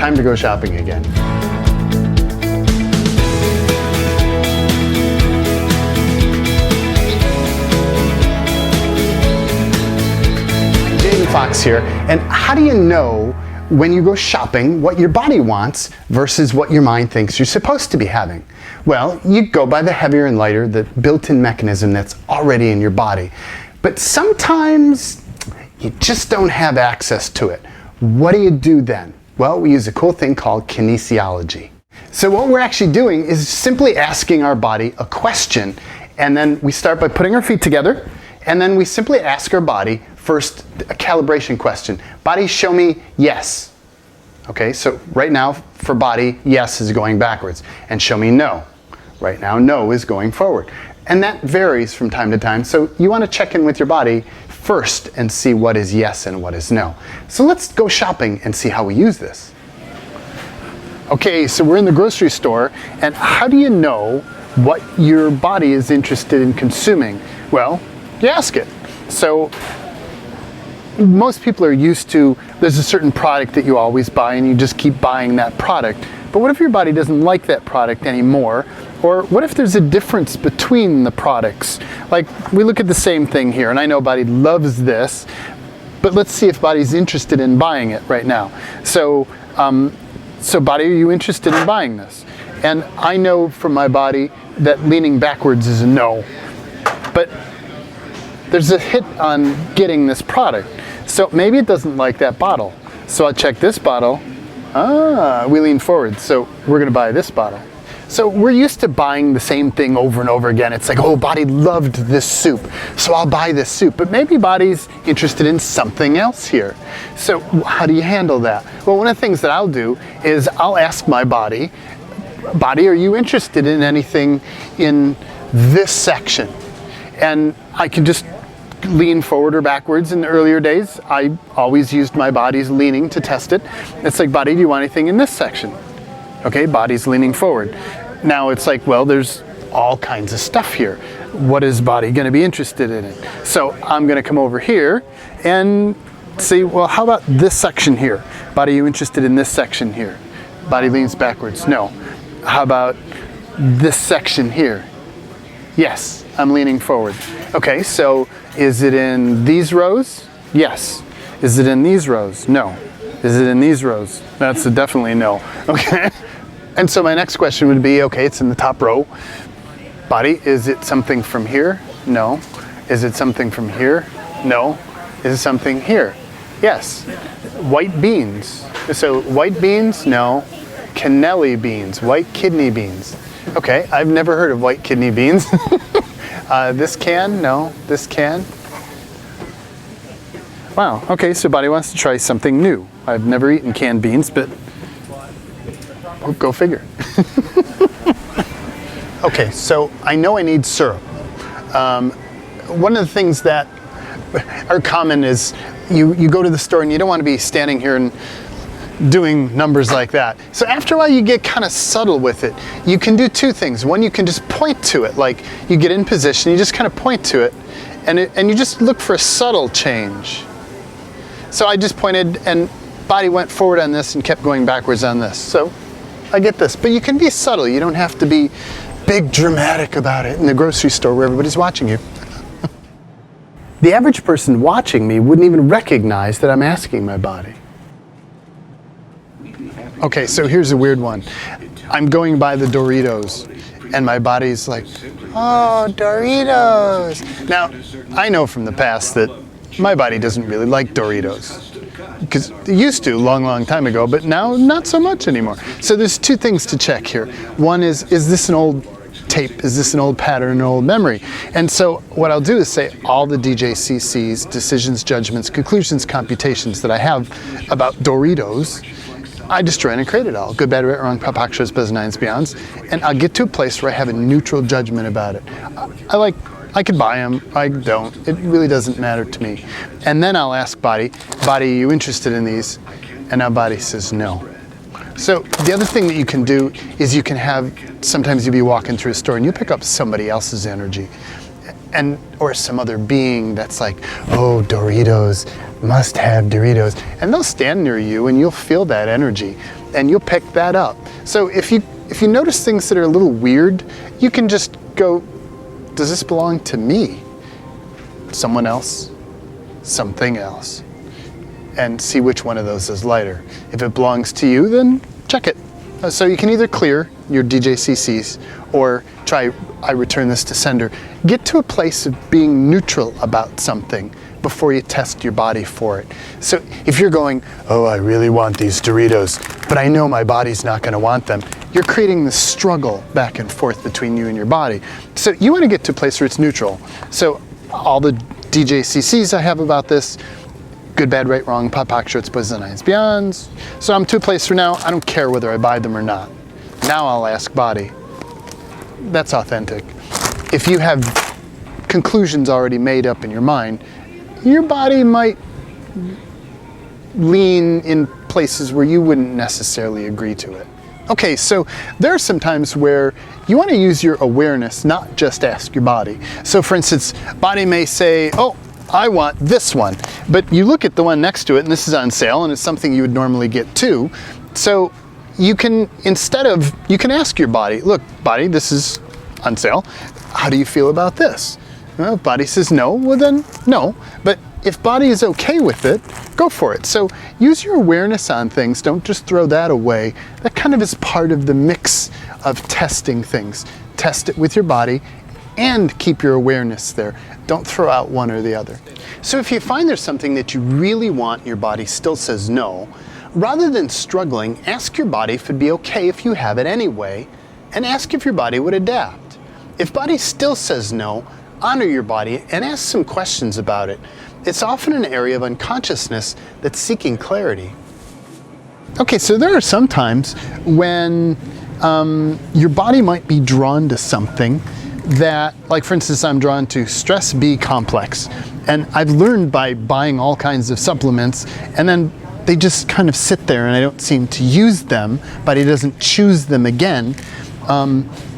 time to go shopping again. Jaden Fox here, and how do you know when you go shopping what your body wants versus what your mind thinks you're supposed to be having? Well, you go by the heavier and lighter, the built-in mechanism that's already in your body. But sometimes you just don't have access to it. What do you do then? Well, we use a cool thing called kinesiology. So what we're actually doing is simply asking our body a question, and then we start by putting our feet together, and then we simply ask our body first a calibration question. Body, show me yes. Okay, so right now for body, yes is going backwards, and show me no. Right now, no is going forward. And that varies from time to time, so you want to check in with your body first and see what is yes and what is no. So let's go shopping and see how we use this. Okay, so we're in the grocery store, and how do you know what your body is interested in consuming? Well, you ask it. So most people are used to, there's a certain product that you always buy and you just keep buying that product. But what if your body doesn't like that product anymore? Or what if there's a difference between the products? Like, we look at the same thing here, and I know body loves this, but let's see if body's interested in buying it right now. So body, are you interested in buying this? And I know from my body that leaning backwards is a no. But there's a hit on getting this product. So maybe it doesn't like that bottle. So I'll check this bottle. We lean forward, so we're gonna buy this bottle. So we're used to buying the same thing over and over again. It's like, oh, body loved this soup, so I'll buy this soup. But maybe body's interested in something else here. So how do you handle that? Well, one of the things that I'll do is I'll ask my body, are you interested in anything in this section? And I can just lean forward or backwards. In the earlier days, I always used my body's leaning to test it. It's like, body, do you want anything in this section? Okay, body's leaning forward. Now it's like, well, there's all kinds of stuff here. What is body going to be interested in it? So I'm going to come over here and say, well, how about this section here? Body, you interested in this section here? Body leans backwards. No. How about this section here? Yes, I'm leaning forward. Okay, so is it in these rows? Yes. Is it in these rows? No. Is it in these rows? That's a definitely no. Okay. And so my next question would be, okay, it's in the top row. Body, is it something from here? No. Is it something from here? No. Is it something here? Yes. White beans. So white beans? No. Cannelli beans, white kidney beans. Okay, I've never heard of white kidney beans. This can? No. This can? Wow, okay, so body wants to try something new. I've never eaten canned beans, but go figure. Okay, so I know I need syrup. One of the things that are common is you go to the store and you don't want to be standing here and doing numbers like that. So after a while you get kind of subtle with it. You can do two things. One, you can just point to it, like you get in position, you just kind of point to it, and you just look for a subtle change. So I just pointed and body went forward on this and kept going backwards on this. So I get this, but you can be subtle. You don't have to be big dramatic about it in the grocery store where everybody's watching you. The average person watching me wouldn't even recognize that I'm asking my body. Okay, so here's a weird one. I'm going by the Doritos, and my body's like, oh, Doritos. Now, I know from the past that my body doesn't really like Doritos, because it used to a long, long time ago, but now not so much anymore. So there's two things to check here. One is this an old tape? Is this an old pattern, an old memory? And so what I'll do is say all the DJCC's, decisions, judgments, conclusions, computations that I have about Doritos, I destroy and create it all. Good, bad, right, wrong, pop, extras, buzz, nines, beyonds. And I'll get to a place where I have a neutral judgment about it. I could buy them, I don't. It really doesn't matter to me. And then I'll ask body, are you interested in these? And now body says no. So the other thing that you can do is you can have, sometimes you'll be walking through a store and you pick up somebody else's energy. Or some other being that's like, oh, Doritos, must have Doritos. And they'll stand near you and you'll feel that energy. and you'll pick that up. So if you notice things that are a little weird, you can just go, does this belong to me? Someone else? Something else? And see which one of those is lighter. If it belongs to you, then check it. So you can either clear your DJCCs or try, I return this to sender. Get to a place of being neutral about something before you test your body for it. So if you're going, oh, I really want these Doritos, but I know my body's not going to want them, you're creating this struggle back and forth between you and your body. So you want to get to a place where it's neutral. So all the DJCCs I have about this, good, bad, right, wrong, pot, pock, shorts, boys, and nines, beyonds. So I'm to a place where now I don't care whether I buy them or not. Now I'll ask body. That's authentic. If you have conclusions already made up in your mind, your body might lean in places where you wouldn't necessarily agree to it. Okay, so there are some times where you want to use your awareness, not just ask your body. So for instance, body may say, oh, I want this one, but you look at the one next to it and this is on sale and it's something you would normally get too. So you can, you can ask your body, look, body, this is on sale. How do you feel about this? Well, if body says no, well then no. But if body is okay with it, go for it. So use your awareness on things. Don't just throw that away. That kind of is part of the mix of testing things. Test it with your body and keep your awareness there. Don't throw out one or the other. So if you find there's something that you really want and your body still says no, rather than struggling, ask your body if it'd be okay if you have it anyway, and ask if your body would adapt. If body still says no, honor your body and ask some questions about it. It's often an area of unconsciousness that's seeking clarity. Okay, so there are some times when your body might be drawn to something that, like for instance, I'm drawn to stress B complex. And I've learned by buying all kinds of supplements and then they just kind of sit there and I don't seem to use them, body doesn't choose them again,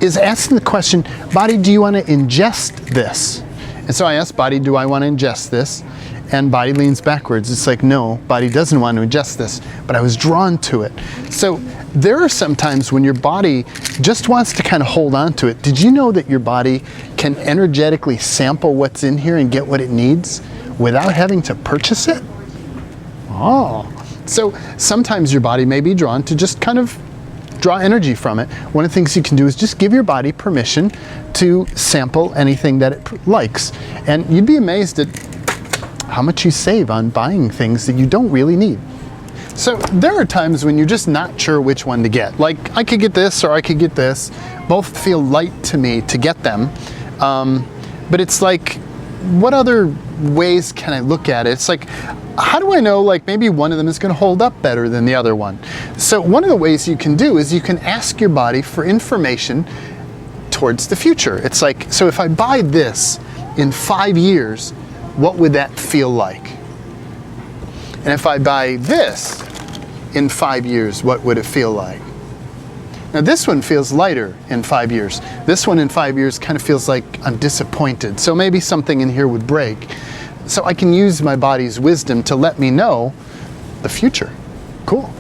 is asking the question, body, do you want to ingest this? And so I ask body, do I want to ingest this? And body leans backwards. It's like, no, body doesn't want to ingest this, but I was drawn to it. So there are some times when your body just wants to kind of hold on to it. Did you know that your body can energetically sample what's in here and get what it needs without having to purchase it? Oh, so sometimes your body may be drawn to just kind of draw energy from it. One of the things you can do is just give your body permission to sample anything that it likes. And you'd be amazed at how much you save on buying things that you don't really need. So there are times when you're just not sure which one to get. Like, I could get this or I could get this. Both feel light to me to get them. But it's like, what other ways can I look at it? It's like, how do I know, like, maybe one of them is going to hold up better than the other one? So one of the ways you can do is you can ask your body for information towards the future. It's like, so if I buy this in 5 years, what would that feel like? And if I buy this in 5 years, what would it feel like? Now this one feels lighter in 5 years. This one in 5 years kind of feels like I'm disappointed. So maybe something in here would break. So I can use my body's wisdom to let me know the future. Cool.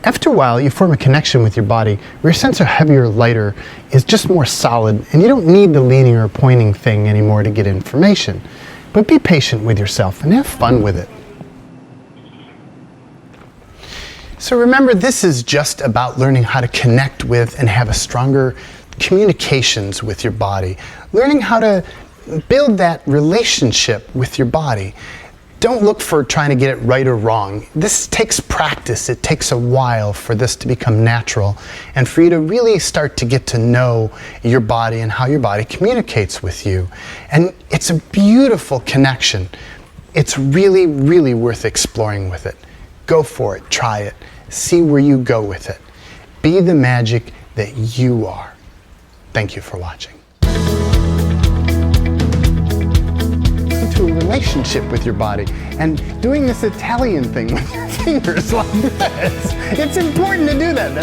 After a while, you form a connection with your body where your sense of heavier or lighter is just more solid, and you don't need the leaning or pointing thing anymore to get information. But be patient with yourself and have fun with it. So remember, this is just about learning how to connect with and have a stronger communications with your body. Learning how to build that relationship with your body. Don't look for trying to get it right or wrong. This takes practice. It takes a while for this to become natural and for you to really start to get to know your body and how your body communicates with you. And it's a beautiful connection. It's really, really worth exploring with it. Go for it. Try it. See where you go with it. Be the magic that you are. Thank you for watching. To a relationship with your body and doing this Italian thing with your fingers like this. It's important to do that.